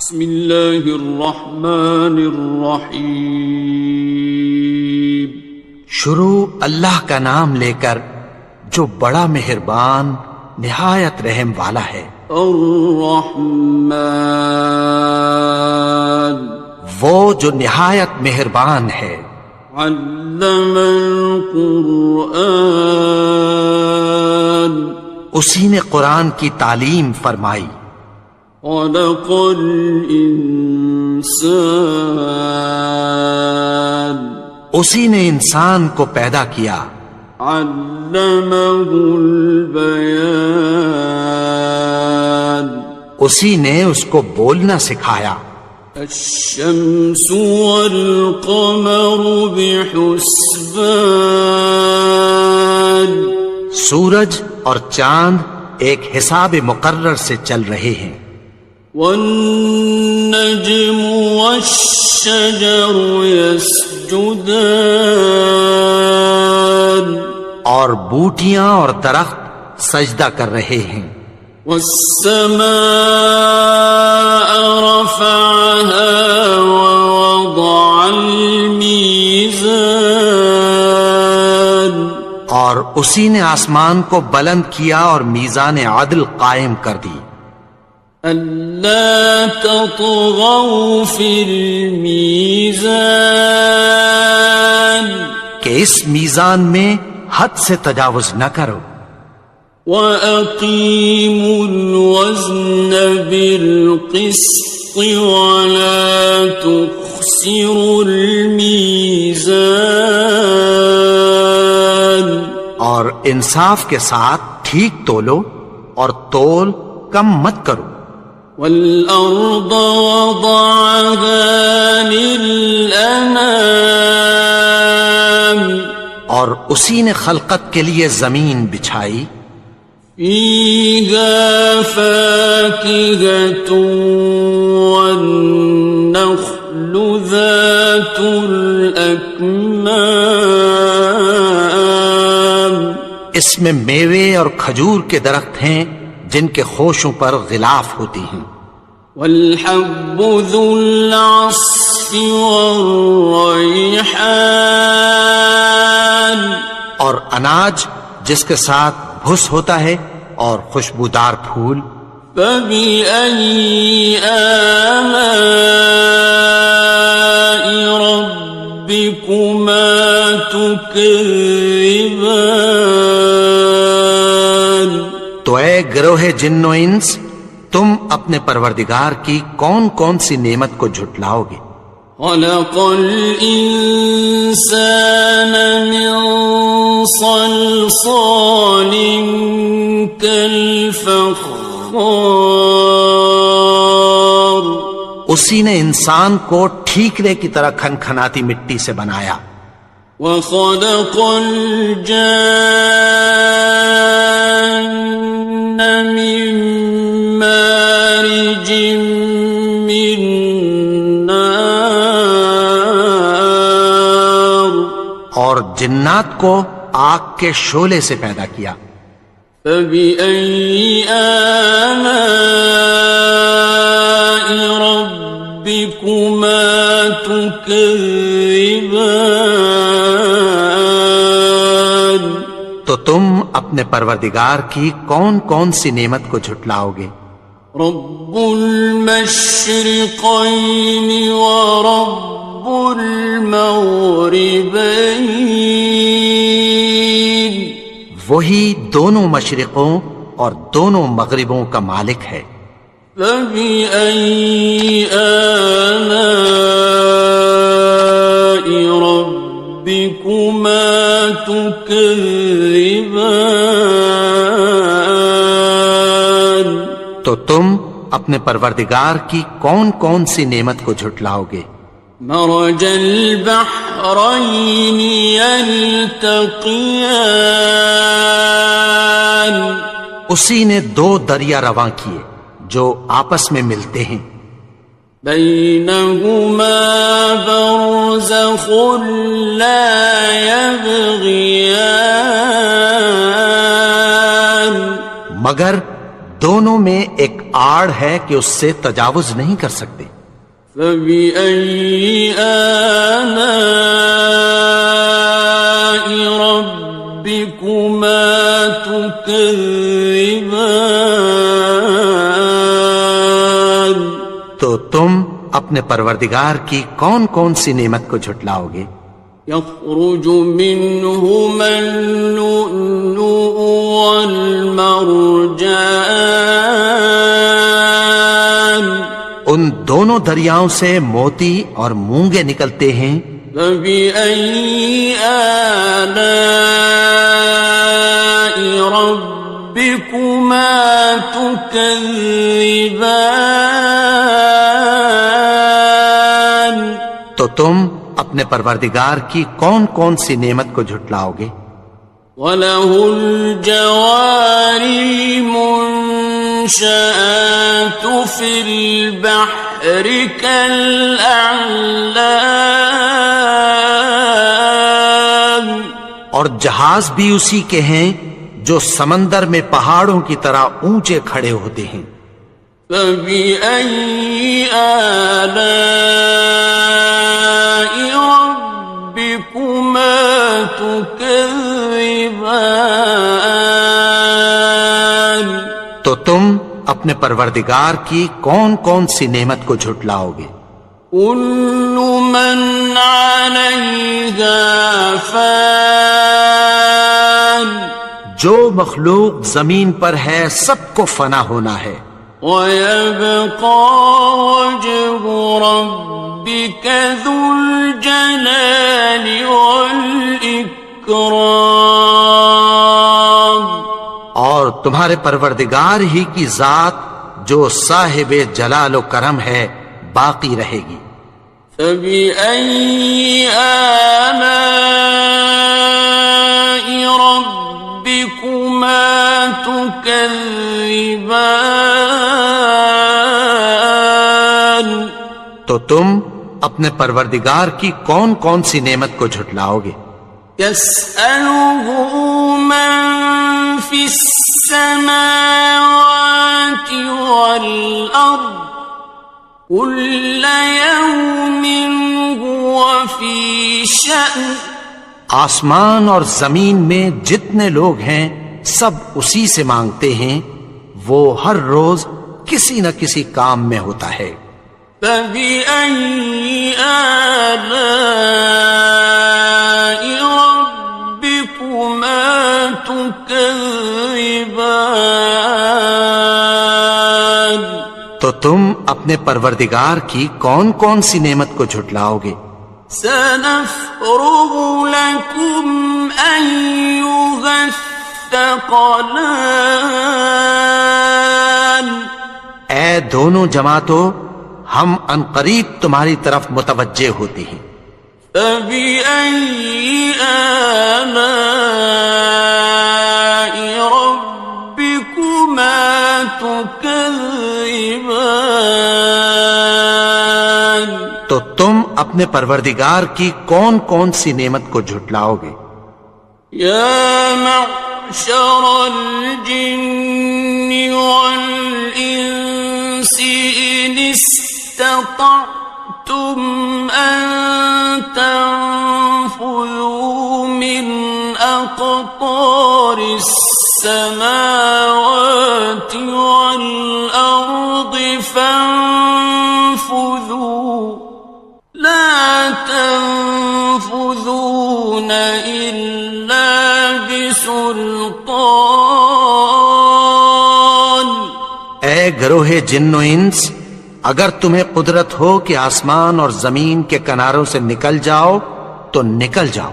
بسم اللہ الرحمن الرحیم۔ شروع اللہ کا نام لے کر جو بڑا مہربان نہایت رحم والا ہے۔ الرحمن، وہ جو نہایت مہربان ہے۔ علم القرآن، اسی نے قرآن کی تعلیم فرمائی۔ خلق الانسان، اسی نے انسان کو پیدا کیا۔ علمہ البیان، اسی نے اس کو بولنا سکھایا۔ الشمس والقمر بحسبان، سورج اور چاند ایک حساب مقرر سے چل رہے ہیں۔ والنجم والشجر يسجدان، اور بوٹیاں اور درخت سجدہ کر رہے ہیں۔ والسماء رفعها ووضع الميزان، اور اسی نے آسمان کو بلند کیا اور میزان عدل قائم کر دی۔ ألا تطغوا في الميزان، کہ اس میزان میں حد سے تجاوز نہ کرو۔ وَأَقِيمُوا الْوَزْنَ بِالْقِسْطِ وَلَا تُخْسِرُوا الْمِيزَانَ، اور انصاف کے ساتھ ٹھیک تولو اور تول کم مت کرو۔ وَالْأَرْضَ وَضَعَهَا لِلْأَنَامِ، اور اسی نے خلقت کے لیے زمین بچھائی۔ فِيهَا فَاكِهَةٌ وَالنَّخْلُ ذَاتُ الْأَكْمَامِ، اس میں میوے اور کھجور کے درخت ہیں جن کے خوشوں پر غلاف ہوتی ہیں۔ وَالْحَبُّ ذُو الْعَصْفِ وَالرَّيْحَانِ، اور اناج جس کے ساتھ بھس ہوتا ہے اور خوشبودار پھول۔ فَبِأَيِّ آلَاءِ رَبِّكُمَا تُكَذِّبَانِ، تو اے گروہ جن و انس، تم اپنے پروردگار کی کون کون سی نعمت کو جھٹلاؤ گے؟ خَلَقَ الْإِنسَانَ مِنْ صَلْصَالٍ كَالْفَخَّارِ، اسی نے انسان کو ٹھیکرے کی طرح کھنکھناتی مٹی سے بنایا۔ وَخَلَقَ الْجَانَّ مِن مَّارِجٍ مِّن نَّارٍ، اور جنات کو آگ کے شعلے سے پیدا کیا۔ فَبِأَيِّ آلَاءِ رَبِّكُمَا تُكَذِّبَانِ، تو تم اپنے پروردگار کی کون کون سی نعمت کو جھٹلاؤ گے؟ رب المشرقین ورب المغربین، وہی دونوں مشرقوں اور دونوں مغربوں کا مالک ہے۔ فَبِأَيِّ آلَاءِ رَبِّكُمَا تُكَذِّبَانِ، تو تم اپنے پروردگار کی کون کون سی نعمت کو جھٹلاؤ گے؟ مرج البحرین یلتقیان، اسی نے دو دریا رواں کیے جو آپس میں ملتے ہیں۔ بینہما برزخ لا یبغیان، مگر دونوں میں ایک آڑ ہے کہ اس سے تجاوز نہیں کر سکتے۔ فبأي آلاء ربكما تكذبان؟ تو تم اپنے پروردگار کی کون کون سی نعمت کو جھٹلاؤ گے؟ يخرج منهما اللؤلؤ والمرجان، ان دونوں دریاؤں سے موتی اور مونگے نکلتے ہیں۔ فبأي آلاء ربكما تكذبان؟ تو تم اپنے پروردگار کی کون کون سی نعمت کو جھٹلاؤ گے؟ وَلَهُ الْجَوَارِ الْمُنشَآتُ فِي الْبَحْرِ كَالْأَعْلَامِ، اور جہاز بھی اسی کے ہیں جو سمندر میں پہاڑوں کی طرح اونچے کھڑے ہوتے ہیں۔ فَبِأَيِّ آلَاءِ رَبِّكُمَا تُكَذِّبَانِ؟ تو تم اپنے پروردگار کی کون کون سی نعمت کو جھٹلاؤ گے؟ كُلُّ مَنْ عَلَيْهَا فَانٍ، جو مخلوق زمین پر ہے سب کو فنا ہونا ہے۔ وَيَبْقَى وَجْهُ رَبِّكَ ذُو الْجَلَالِ وَالْإِكْرَامِ، اور تمہارے پروردگار ہی کی ذات جو صاحب جلال و کرم ہے باقی رہے گی۔ فَبِأَيِّ آلَاءِ رَبِّكُمَا تُكَذِّبَانِ؟ تو تم اپنے پروردگار کی کون کون سی نعمت کو جھٹلاؤ گے؟ يَسْأَلُهُ مَن فِي السَّمَاوَاتِ وَالْأَرْضِ كُلَّ يَوْمٍ هُوَ فِي شَأْنٍ، آسمان اور زمین میں جتنے لوگ ہیں سب اسی سے مانگتے ہیں، وہ ہر روز کسی نہ کسی کام میں ہوتا ہے۔ فَبِأَيِّ آلَاءِ رَبِّكُمَا تُكَذِّبَانِ؟ تو تم اپنے پروردگار کی کون کون سی نعمت کو جھٹلاؤ گے؟ سَنَفْرُغُ لَكُمْ أَيُّهَ الثَّقَلَانِ، اے دونوں جماعتوں، ہم عنقریب تمہاری طرف متوجہ ہوتے ہیں۔ فَبِأَيِّ آلَاءِ رَبِّكُمَا تُكَذِّبَانِ؟ تو تم اپنے پروردگار کی کون کون سی نعمت کو جھٹلاؤ گے؟ يَا مَعْشَرَ الْجِنِّ وَالْإِنسِ إِنِ اسْتَطَعْتُمْ أَن تَنفُذُوا مِنْ أَقْطَارِ السَّمَاوَاتِ وَالْأَرْضِ فَانفُذُوا لَا تَنفُذُونَ إِلَّا بِسُلْطَانٍ۔ اے گروہ جن و انس، اگر تمہیں قدرت ہو کہ آسمان اور زمین کے کناروں سے نکل جاؤ تو نکل جاؤ،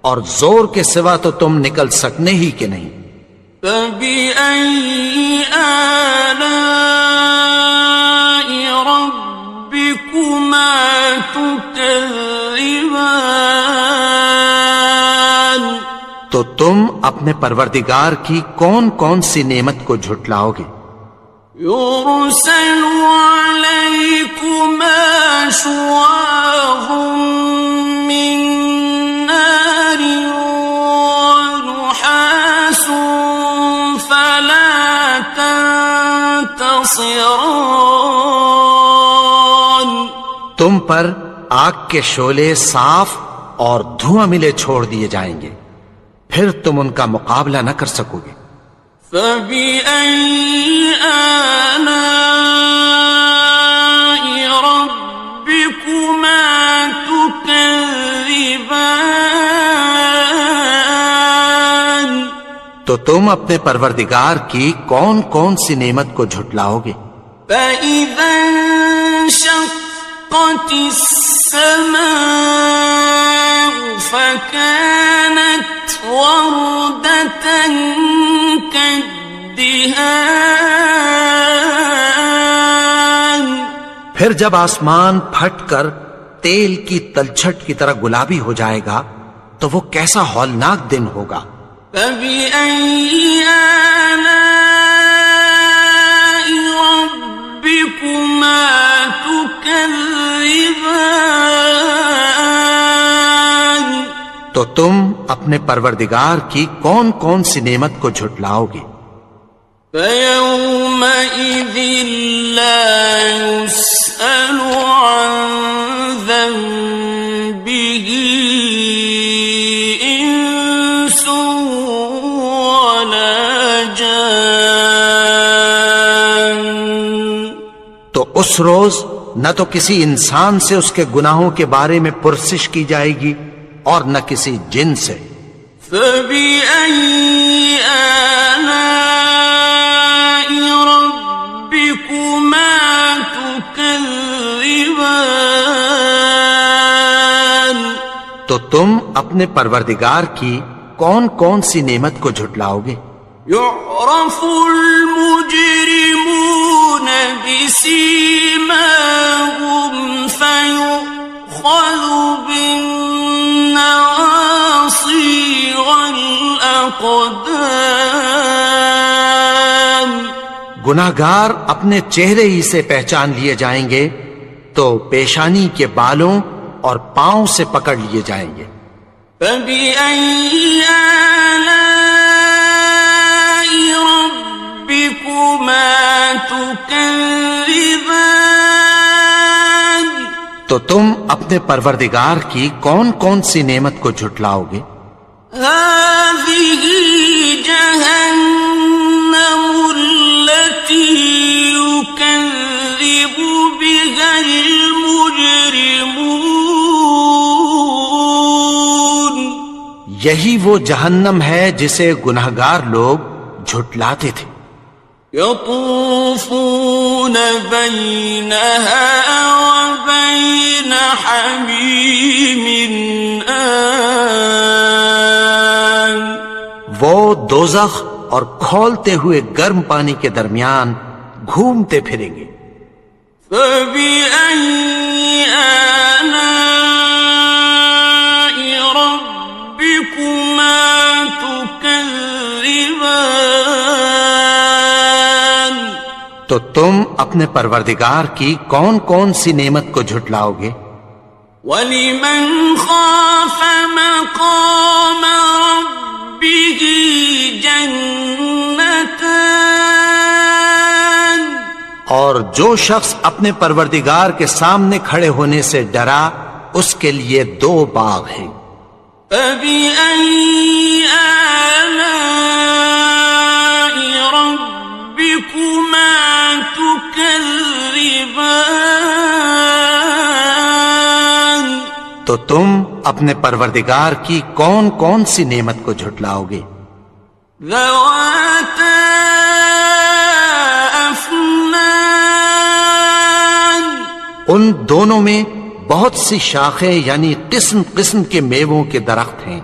اور زور کے سوا تو تم نکل سکنے ہی کہ نہیں۔ فَبِأَيِّ آلَاءِ رَبِّكُمَا تُكَذِّبَانِ؟ تو تم اپنے پروردگار کی کون کون سی نعمت کو جھٹلاؤ گے؟ يُرْسَلُ عَلَيْكُمَا شُوَاظٌ مِّن نَّارٍ وَنُحَاسٌ فَلَا تَنتَصِرَانِ؟ تم پر آگ کے شعلے صاف اور دھواں ملے چھوڑ دیے جائیں گے، پھر تم ان کا مقابلہ نہ کر سکو گے۔ فَبِأَيِّ آلَاءِ رَبِّكُمَا تُكَذِّبَانِ؟ تو تم اپنے پروردگار کی کون کون سی نعمت کو جھٹلاؤ گے؟ فَإِذَا انشَقَّتِ السَّمَاءُ فَكَانَتْ وَرْدَةً كَالدِّهَانِ، پھر جب آسمان پھٹ کر تیل کی تلچھٹ کی طرح گلابی ہو جائے گا تو وہ کیسا ہولناک دن ہوگا۔ فَبِأَيِّ آلَاءِ رَبِّكُمَا تُكَذِّبَانِ؟ تو تم اپنے پروردگار کی کون کون سی نعمت کو جھٹلاؤ گے؟ فَيَوْمَئِذٍ لَا يُسْأَلُ عَنْ ذَنبِهِ إِنسٌ وَلَا جَانٌ۔ تو اس روز نہ تو کسی انسان سے اس کے گناہوں کے بارے میں پرسش کی جائے گی اور نہ کسی جن سے۔ فَبِأَيِّ آلَاءِ رَبِّكُمَا تُكَذِّبَانِ؟ تو تم اپنے پروردگار کی کون کون سی نعمت کو جھٹلاؤ گے؟ يُعْرَفُ الْمُجْرِمُونَ بِسِيمَاهُمْ فَيُؤْخَذُ بِالنَّوَاصِي وَالْأَقْدَامِ۔ گناہگار اپنے چہرے ہی سے پہچان لیے جائیں گے تو پیشانی کے بالوں اور پاؤں سے پکڑ لیے جائیں گے۔ فَبِأَيِّ آلَاءِ رَبِّكُمَا تُكَذِّبَانِ؟ تو تم اپنے پروردگار کی کون کون سی نعمت کو جھٹلاؤ گے؟ هَذِهِ جَهَنَّمُ الَّتِي يُكَذِّبُ بِهَا الْمُجْرِمُونَ۔ یہی وہ جہنم ہے جسے گناہگار لوگ جھٹلاتے تھے۔ يَطُوفُونَ بَيْنَهَا وَبَيْنَ حَمِيمٍ آنٍ۔ وہ دوزخ اور کھولتے ہوئے گرم پانی کے درمیان گھومتے پھریں گے۔ فَبِأَيِّ آلَاءِ رَبِّكُمَا تُكَذِّبَانِ؟ تو تم اپنے پروردگار کی کون کون سی نعمت کو جھٹلاؤ گے؟ وَلِمَنْ خَافَ مَقَامَ رَبِّهِ جَنَّتَانِ؟ اور جو شخص اپنے پروردگار کے سامنے کھڑے ہونے سے ڈرا اس کے لیے دو باغ ہیں۔ فَبِأَيِّ آلَاءِ رَبِّكُمَا تُكَذِّبَانِ؟ تو تم اپنے پروردگار کی کون کون سی نعمت کو جھٹلاؤ گے؟ ذَوَاتَا أَفْنَانٍ؟ ان دونوں میں بہت سی شاخیں یعنی قسم قسم کے میووں کے درخت ہیں۔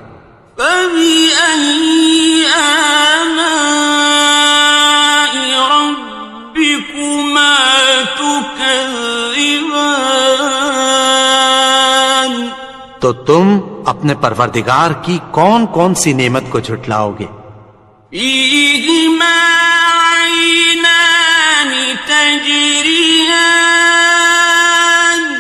فَبِأَيِّ آلَاءِ رَبِّكُمَا تُكَذِّبَانِ؟ تو تم اپنے پروردگار کی کون کون سی نعمت کو جھٹلاؤ گے؟ فِيهِمَا عَيْنَانِ تَجْرِيَانِ؟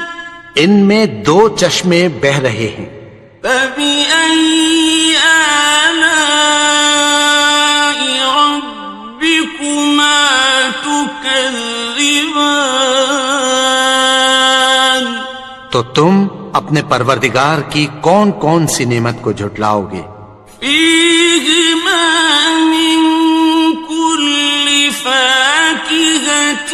ان میں دو چشمے بہ رہے ہیں۔ فَبِأَيِّ آلَاءِ رَبِّكُمَا تُكَذِّبَانِ؟ تو تم اپنے پروردگار کی کون کون سی نعمت کو جھٹلاؤ گے؟ فیہما من کل فاکہۃ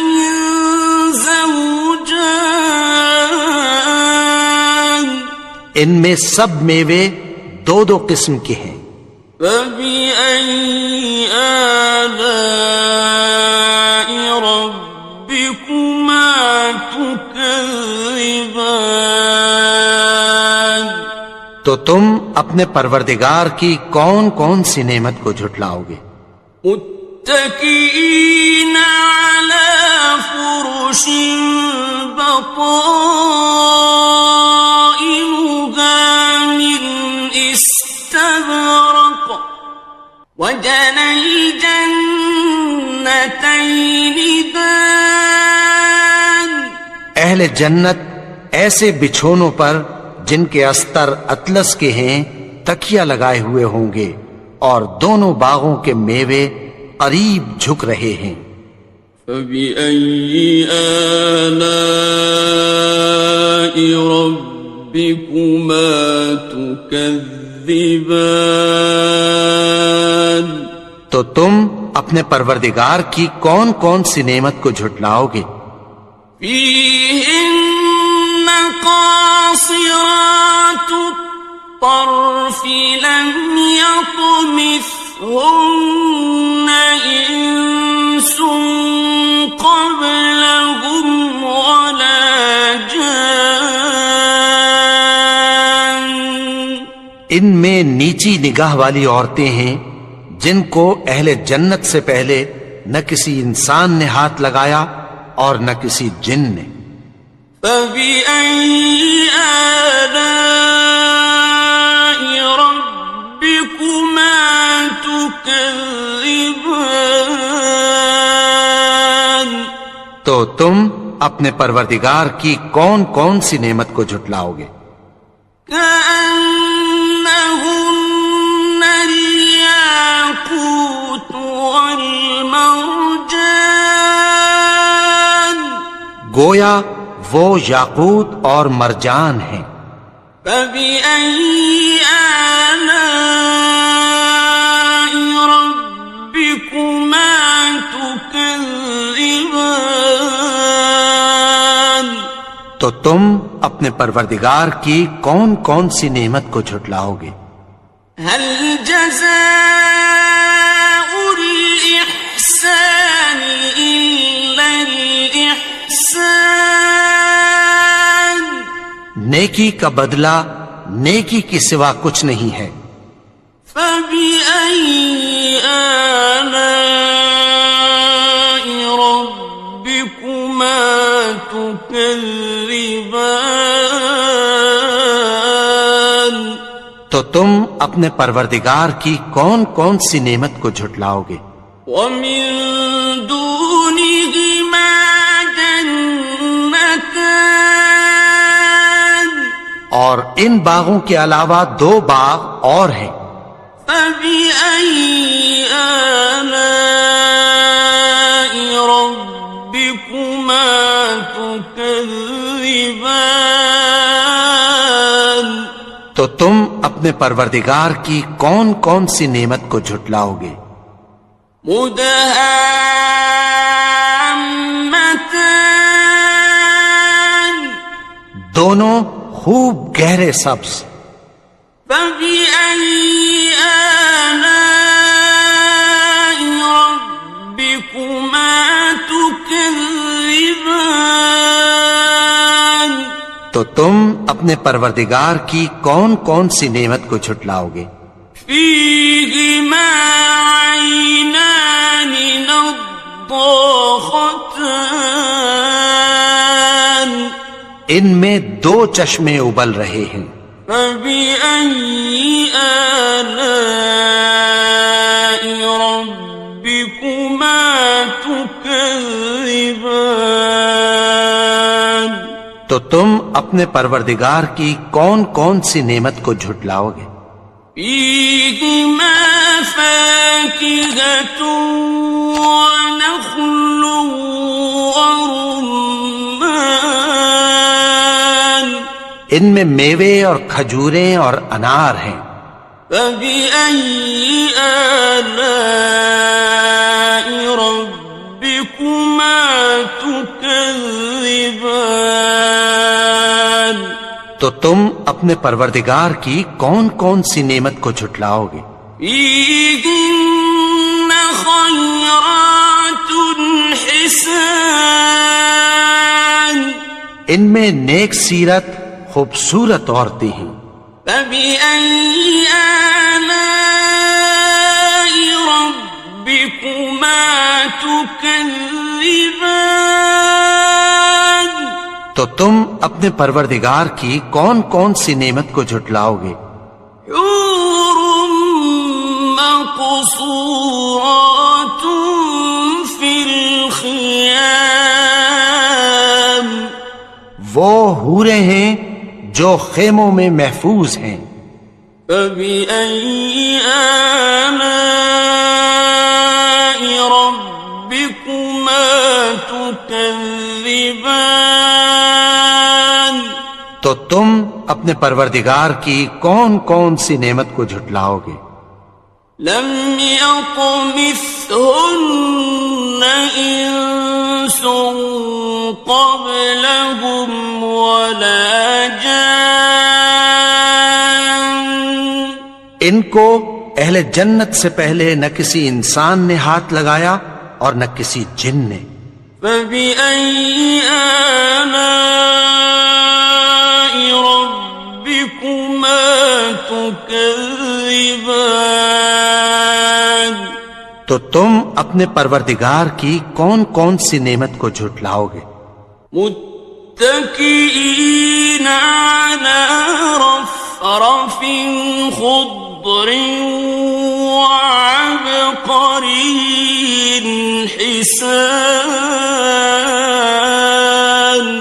زوجان، ان میں سب میوے دو دو قسم کے ہیں۔ فبأي آلاء ربكما تكذبان، تو تم اپنے پروردگار کی کون کون سی نعمت کو جھٹلاؤ گے؟ متكئين على فرش بطائنها من استبرق، وجنى الجنتين دان، اہل جنت ایسے بچھونوں پر جن کے استر اطلس کے ہیں تکیہ لگائے ہوئے ہوں گے، اور دونوں باغوں کے میوے قریب جھک رہے ہیں۔ فبأي آلاء ربكما تكذبان، تو تم اپنے پروردگار کی کون کون سی نعمت کو جھٹلاؤ گے؟ فيهن قاصرات الطرف لم يطمثهن إنس قبلهم ولا جان، ان میں نیچی نگاہ والی عورتیں ہیں جن کو اہل جنت سے پہلے نہ کسی انسان نے ہاتھ لگایا اور نہ کسی جن نے۔ فبأي آلاء ربكما تكذبان، تو تم اپنے پروردگار کی کون کون سی نعمت کو جھٹلاؤ گے؟ كأنهن الياقوت والمرجان، گویا وہ یاقوت اور مرجان ہیں۔ فبأي آلاء ربكما تكذبان، تو تم اپنے پروردگار کی کون کون سی نعمت کو جھٹلاؤ گے؟ هل جزاء الإحسان إلا الإحسان، نیکی کا بدلہ نیکی کے سوا کچھ نہیں ہے۔ فبأي آلاء ربكما تكذبان، تو تم اپنے پروردگار کی کون کون سی نعمت کو جھٹلاؤ گے؟ ومن دونهما جنتان، اور ان باغوں کے علاوہ دو باغ اور ہیں۔ فبأي آلاء ربكما تكذبان، تو تم اپنے پروردگار کی کون کون سی نعمت کو جھٹلاؤ گے؟ مدهامتان، دونوں خوب گہرے سبز۔ فبأي آلاء ربكما تكذبان، تو تم اپنے پروردگار کی کون کون سی نعمت کو جھٹلاؤ گے؟ فيهما عينان نضاختان، ان میں دو چشمے ابل رہے ہیں۔ فبأي آلاء ربكما تكذبان، تو تم اپنے پروردگار کی کون کون سی نعمت کو جھٹلاؤ گے؟ فيهما فاكهة ونخل ورمان، ان میں میوے اور کھجوریں اور انار ہیں۔ فبأي آلاء ربكما تكذبان؟ تو تم اپنے پروردگار کی کون کون سی نعمت کو جھٹلاؤ گے؟ فيهن خيرات حسان، ان میں نیک سیرت خوبصورت عورتیں ہیں۔ فبأي آلاء ربكما تكذبان؟ تو تم اپنے پروردگار کی کون کون سی نعمت کو جھٹلاؤ گے؟ حور مقصورات في الخيام، وہ حوریں ہیں جو خیموں میں محفوظ ہیں۔ فبأي آلاء ربكما تكذبان؟ تو تم اپنے پروردگار کی کون کون سی نعمت کو جھٹلاؤ گے؟ لم يطمثهن إنس قبلهم ولا جان، ان کو اہل جنت سے پہلے نہ کسی انسان نے ہاتھ لگایا اور نہ کسی جن نے۔ فبأي آلاء ربكما تكذبان؟ تو تم اپنے پروردگار کی کون کون سی نعمت کو جھٹلاؤ گے؟ متكئين على رفرف خضر وعبقري حسان،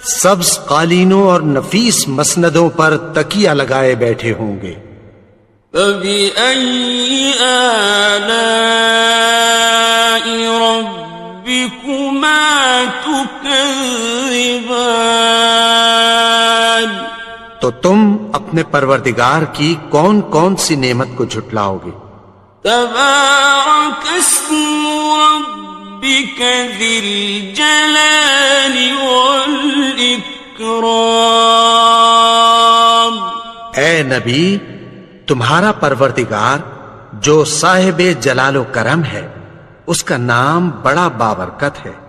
سبز قالینوں اور نفیس مسندوں پر تکیہ لگائے بیٹھے ہوں گے۔ فبأي آلاء ربكما تكذبان؟ تو تم اپنے پروردگار کی کون کون سی نعمت کو جھٹلاؤ گے؟ تبارك اسم ربك ذي الجلال والإكرام۔ اے نبی، تمہارا پروردگار جو صاحب جلال و کرم ہے، اس کا نام بڑا بابرکت ہے۔